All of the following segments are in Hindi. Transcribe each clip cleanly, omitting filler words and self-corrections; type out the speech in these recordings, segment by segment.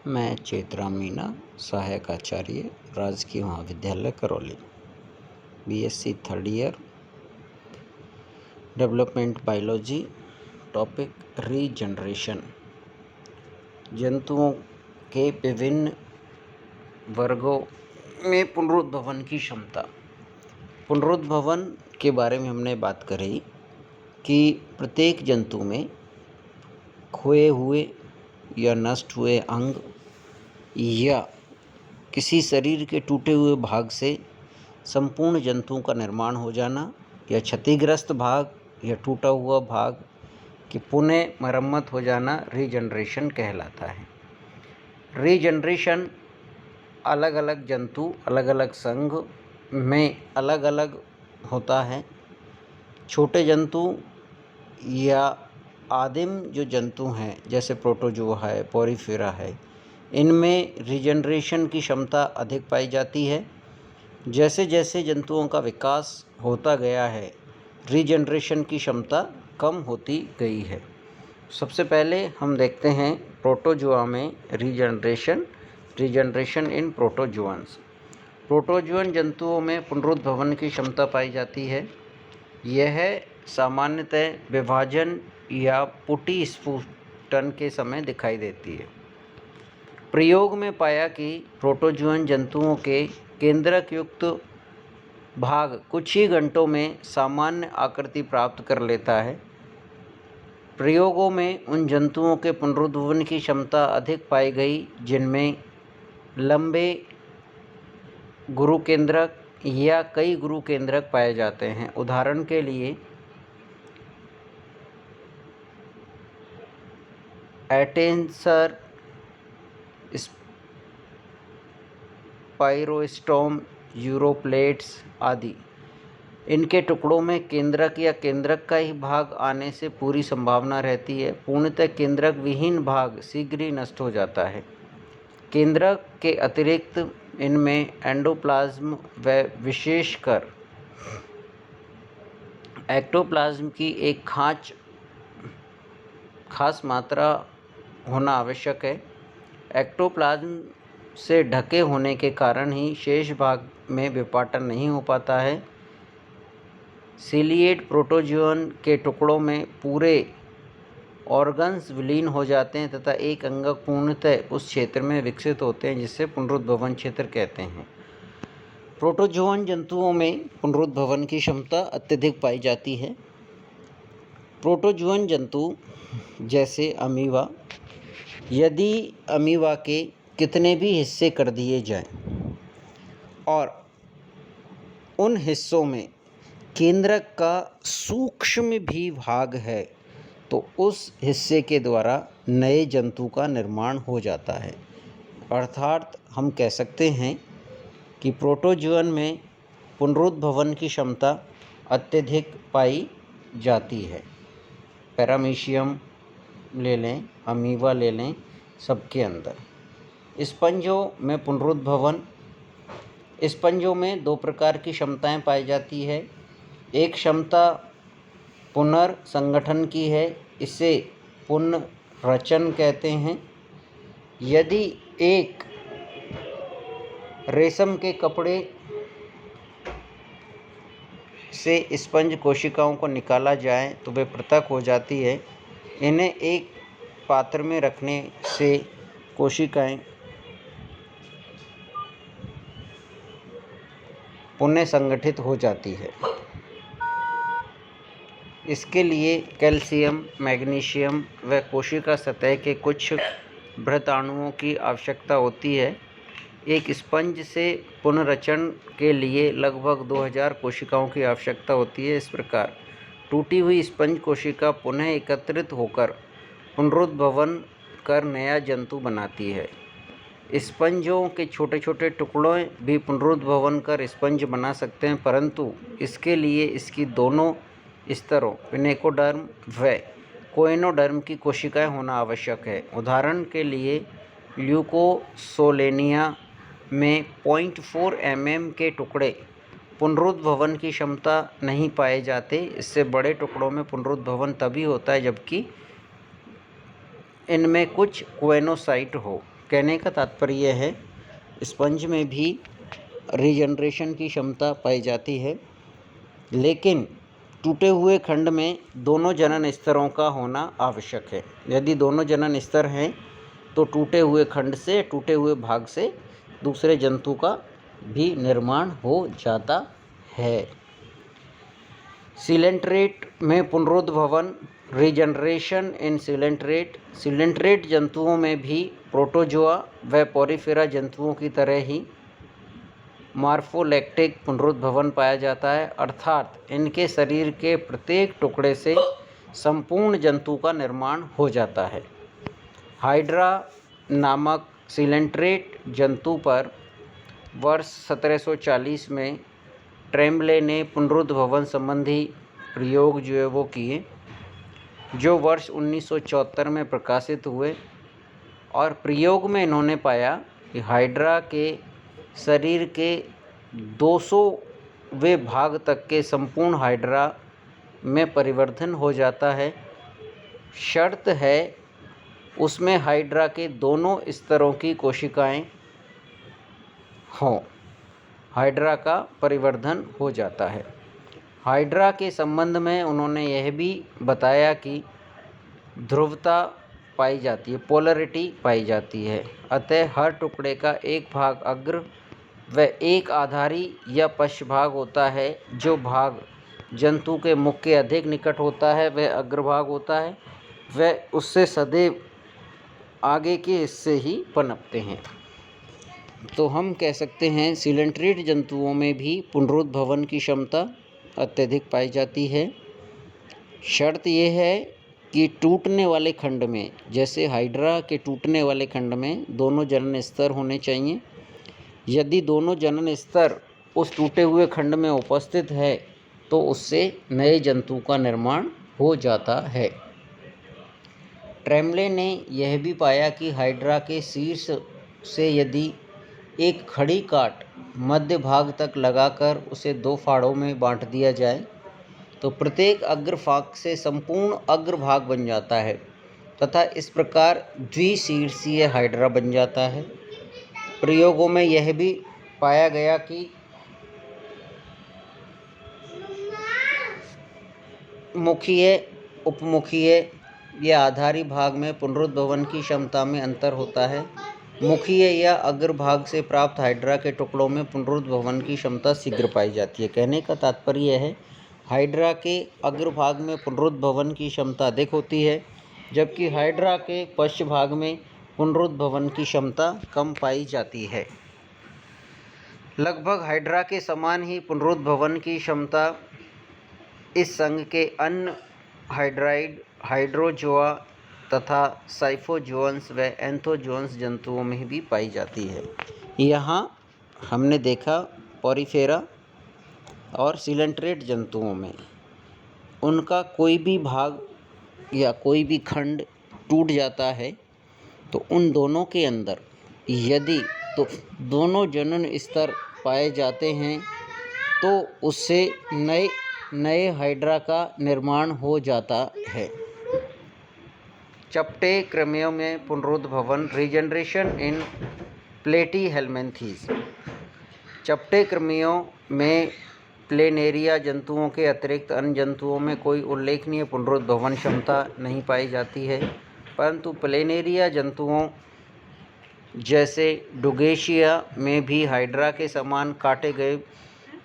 मैं चेत्रा मीना, सहायक आचार्य, राजकीय महाविद्यालय Karauli, BSc third year, development biology. Topic regeneration. जंतुओं के विभिन्न वर्गों में पुनरुद्भवन की क्षमता। पुनरुद्भवन के बारे में हमने बात करी कि प्रत्येक जंतु में खोए हुए या नष्ट हुए अंग या किसी शरीर के टूटे हुए भाग से संपूर्ण जंतुओं का निर्माण हो जाना या क्षतिग्रस्त भाग या टूटा हुआ भाग की पुनः मरम्मत हो जाना रीजनरेशन कहलाता है। रीजनरेशन अलग अलग जंतु अलग अलग संघ में अलग अलग होता है। छोटे जंतु या आदिम जो जंतु हैं जैसे प्रोटोजोआ है, पोरीफेरा है, इनमें रीजनरेशन की क्षमता अधिक पाई जाती है। जैसे जैसे जंतुओं का विकास होता गया है, रीजनरेशन की क्षमता कम होती गई है। सबसे पहले हम देखते हैं प्रोटोजोआ में रीजनरेशन इन प्रोटोजोअन्स। प्रोटोजोअन जंतुओं में पुनरुद्भवन की क्षमता पाई जाती है। यह सामान्यतः विभाजन या पुटी स्फुटन के समय दिखाई देती है। प्रयोग में पाया कि प्रोटोजोअन जंतुओं के केंद्रक युक्त भाग कुछ ही घंटों में सामान्य आकृति प्राप्त कर लेता है। प्रयोगों में उन जंतुओं के पुनरुद्भवन की क्षमता अधिक पाई गई जिनमें लंबे गुरुकेंद्रक या कई गुरुकेंद्रक पाए जाते हैं। उदाहरण के लिए एटेंसर, स्पाइरोस्टोम, यूरोप्लेट्स आदि। इनके टुकड़ों में केंद्रक या केंद्रक का ही भाग आने से पूरी संभावना रहती है। पूर्णतः केंद्रक विहीन भाग शीघ्र ही नष्ट हो जाता है। केंद्रक के अतिरिक्त इनमें एंडोप्लाज्म व विशेषकर एक्टोप्लाज्म की एक खास मात्रा होना आवश्यक है। एक्टोप्लाज्म से ढके होने के कारण ही शेष भाग में विपाटन नहीं हो पाता है। सीलिएट प्रोटोजोअन के टुकड़ों में पूरे ऑर्गन्स विलीन हो जाते हैं तथा एक अंगक पूर्णतः उस क्षेत्र में विकसित होते हैं जिसे पुनरुद्भवन क्षेत्र कहते हैं। प्रोटोजोअन जंतुओं में पुनरुद्भवन की क्षमता अत्यधिक पाई जाती है। प्रोटोजोअन जंतु जैसे अमीबा, यदि अमीबा के कितने भी हिस्से कर दिए जाएं और उन हिस्सों में केंद्रक का सूक्ष्म भी भाग है तो उस हिस्से के द्वारा नए जंतु का निर्माण हो जाता है। अर्थात हम कह सकते हैं कि प्रोटोजोअन में पुनरुद्भवन की क्षमता अत्यधिक पाई जाती है। पैरामीशियम ले लें, अमीबा ले लें, सबके अंदर। स्पंजों में दो प्रकार की क्षमताएं पाई जाती है। एक क्षमता पुनर्संगठन की है, इसे पुनर्रचन कहते हैं। यदि एक रेशम के कपड़े से स्पंज कोशिकाओं को निकाला जाए तो वे पृथक हो जाती है। इन्हें एक पात्र में रखने से कोशिकाएं पुनः संगठित हो जाती है। इसके लिए कैल्शियम, मैग्नीशियम व कोशिका सतह के कुछ भ्रताणुओं की आवश्यकता होती है। एक स्पंज से पुनर्रचन के लिए लगभग 2000 कोशिकाओं की आवश्यकता होती है। इस प्रकार टूटी हुई स्पंज कोशिका पुनः एकत्रित होकर पुनरुद्भवन कर नया जंतु बनाती है। स्पंजों के छोटे छोटे टुकड़े भी पुनरुद्भवन कर स्पंज बना सकते हैं, परंतु इसके लिए इसकी दोनों स्तरों पिनेकोडर्म व कोएनोडर्म की कोशिकाएं होना आवश्यक है। उदाहरण के लिए ल्यूकोसोलेनिया में 0.4 mm के टुकड़े पुनरुद्भवन की क्षमता नहीं पाए जाते। इससे बड़े टुकड़ों में पुनरुद्भवन तभी होता है जबकि इनमें कुछ कोएनोसाइट हो। कहने का तात्पर्य है स्पंज में भी रीजनरेशन की क्षमता पाई जाती है, लेकिन टूटे हुए खंड में दोनों जनन स्तरों का होना आवश्यक है। यदि दोनों जनन स्तर हैं तो टूटे हुए खंड से, टूटे हुए भाग से दूसरे जंतु का भी निर्माण हो जाता है। सीलेंट्रेट में पुनरुद्भवन, रीजनरेशन इन सीलेंट्रेट जंतुओं में भी प्रोटोजोआ व पोरिफेरा जंतुओं की तरह ही मॉर्फोलेक्टिक पुनरुद्भवन पाया जाता है, अर्थात इनके शरीर के प्रत्येक टुकड़े से संपूर्ण जंतु का निर्माण हो जाता है। हाइड्रा नामक सीलेंट्रेट जंतु पर वर्ष 1740 में ट्रेम्बले ने पुनरुद्भवन संबंधी प्रयोग जो है वो किए, जो वर्ष 1974 में प्रकाशित हुए। और प्रयोग में इन्होंने पाया कि हाइड्रा के शरीर के 200वें भाग तक के संपूर्ण हाइड्रा में परिवर्तन हो जाता है। शर्त है उसमें हाइड्रा के दोनों स्तरों की कोशिकाएं हों, हाइड्रा का परिवर्धन हो जाता है। हाइड्रा के संबंध में उन्होंने यह भी बताया कि ध्रुवता पाई जाती है, पोलरिटी पाई जाती है, अतः हर टुकड़े का एक भाग अग्र व एक आधारी या पश्च भाग होता है। जो भाग जंतु के मुख के अधिक निकट होता है वह अग्रभाग होता है, वह उससे सदैव आगे के हिस्से ही पनपते हैं। तो हम कह सकते हैं सीलेंट्रेट जंतुओं में भी पुनरुद्भवन की क्षमता अत्यधिक पाई जाती है। शर्त यह है कि टूटने वाले खंड में, जैसे हाइड्रा के टूटने वाले खंड में दोनों जनन स्तर होने चाहिए। यदि दोनों जनन स्तर उस टूटे हुए खंड में उपस्थित है तो उससे नए जंतु का निर्माण हो जाता है। ट्रेम्बले ने यह भी पाया कि हाइड्रा के शीर्ष से यदि एक खड़ी काट मध्य भाग तक लगाकर उसे 2 फाड़ों में बांट दिया जाए तो प्रत्येक अग्रभाग से संपूर्ण अग्रभाग बन जाता है तथा इस प्रकार द्विशीर्षीय हाइड्रा बन जाता है। प्रयोगों में यह भी पाया गया कि मुखीय, उपमुखीय या आधारी भाग में पुनरुद्भवन की क्षमता में अंतर होता है। मुखीय या अग्रभाग से प्राप्त हाइड्रा के टुकड़ों में पुनरुद्भवन की क्षमता शीघ्र पाई जाती है। कहने का तात्पर्य है हाइड्रा के अग्रभाग में पुनरुद्भवन की क्षमता अधिक होती है, जबकि हाइड्रा के पश्च भाग में पुनरुद्भवन की क्षमता कम पाई जाती है। लगभग हाइड्रा के समान ही पुनरुद्भवन की क्षमता इस संघ के अन्य हाइड्राइड, हाइड्रोजोआ तथा साइफोजोअन्स व एंथोजोअन्स जंतुओं में भी पाई जाती है। यहाँ हमने देखा पोरिफेरा और सीलेंट्रेट जंतुओं में उनका कोई भी भाग या कोई भी खंड टूट जाता है तो उन दोनों के अंदर यदि तो दोनों जनन स्तर पाए जाते हैं तो उससे नए हाइड्रा का निर्माण हो जाता है। चपटे कृमियों में पुनरुद्भवन, रीजनरेशन इन प्लेटीहेल्मिन्थीज। चपटे कृमियों में प्लेनेरिया जंतुओं के अतिरिक्त अन्य जंतुओं में कोई उल्लेखनीय पुनरुद्भवन क्षमता नहीं पाई जाती है, परंतु प्लेनेरिया जंतुओं जैसे डुगेशिया में भी हाइड्रा के समान काटे गए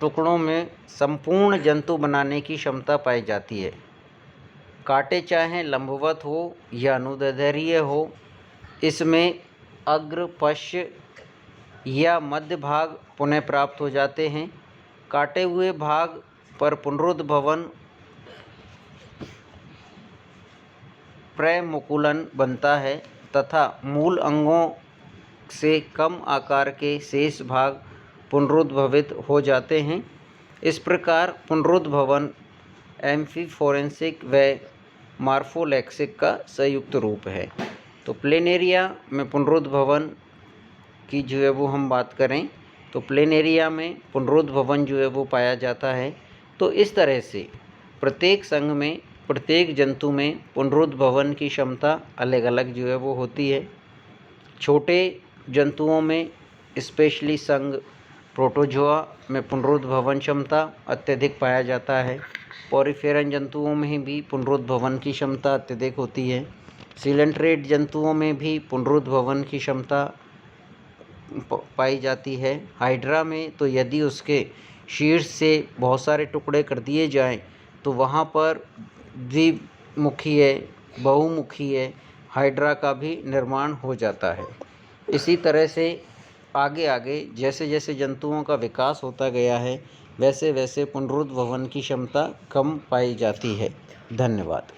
टुकड़ों में संपूर्ण जंतु बनाने की क्षमता पाई जाती है। काटे चाहे लंबवत हो या अनुदैर्ध्य हो, इसमें अग्र, पश्च या मध्य भाग पुनः प्राप्त हो जाते हैं। काटे हुए भाग पर पुनरुद्भवन प्रमुकुलन बनता है तथा मूल अंगों से कम आकार के शेष भाग पुनरुद्भवित हो जाते हैं। इस प्रकार पुनरुद्भवन एम्फीफोरेंसिक व मॉर्फोलेक्सिक का संयुक्त रूप है। तो प्लेनेरिया में पुनरुद्भवन की जो है वो हम बात करें तो प्लेनेरिया में पुनरुद्भवन जो है वो पाया जाता है। तो इस तरह से प्रत्येक संघ में, प्रत्येक जंतु में पुनरुद्भवन की क्षमता अलग अलग जो है वो होती है। छोटे जंतुओं में स्पेशली संघ प्रोटोजोआ में पुनरुद्भवन क्षमता अत्यधिक पाया जाता है। पॉरीफेरन जंतुओं में भी पुनरुद्भवन की क्षमता अत्यधिक होती है। सिलेंट्रेट जंतुओं में भी पुनरुद्भवन की क्षमता पाई जाती है। हाइड्रा में तो यदि उसके शीर्ष से बहुत सारे टुकड़े कर दिए जाएं तो वहाँ पर द्विमुखीय बहुमुखीय हाइड्रा का भी निर्माण हो जाता है। इसी तरह से आगे आगे जैसे जैसे जंतुओं का विकास होता गया है वैसे वैसे पुनरुद्भवन की क्षमता कम पाई जाती है। धन्यवाद।